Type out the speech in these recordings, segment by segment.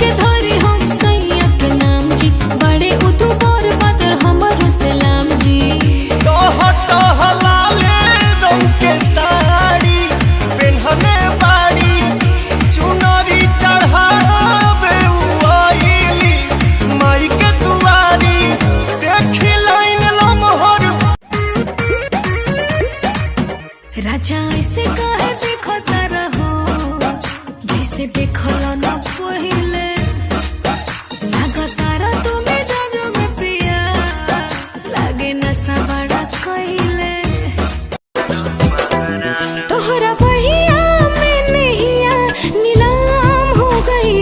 के धरी हम सैया के नाम जी, बड़े उदू बर बदर हमरो सलाम जी। टहलाले रंग के साड़ी पेन्हने बाड़ी, चुनरी चढ़ावे उइली माई के दुआरी, देखी लाइन लमहर। राजा ऐसे कहे देखो रहो जैसे देखल न पहिले, लागतारा तुम्हें जाजो में पिया, लागे नशा बड़ा कइले। तोहरा बहिया में नहिया नीलाम हो गई,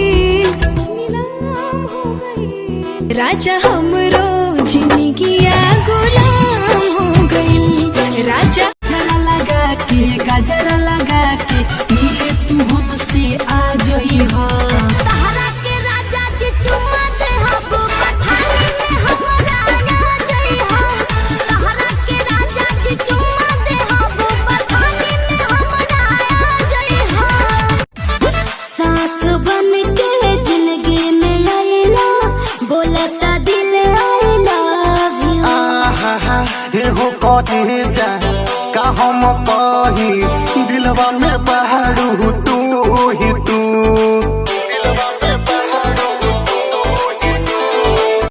नीलाम हो गई। राजा हमरो जिंदगिया गुलाम हो गई। राजा जरा लगा के गजरा लगा के तू हमसे आ जई हो। तहरा के राजा जी चुम्मा दे हबो पठानी में हमरा आ जई हो। तहरा के राजा जी चुम्मा दे हबो पठानी में हमरा आ जई हो। सास बन के जिंदगी में आइला, बोलता दिल आई लव यू। आहा एहो कटे जा का हम कही, दिलवा में पहाड़ू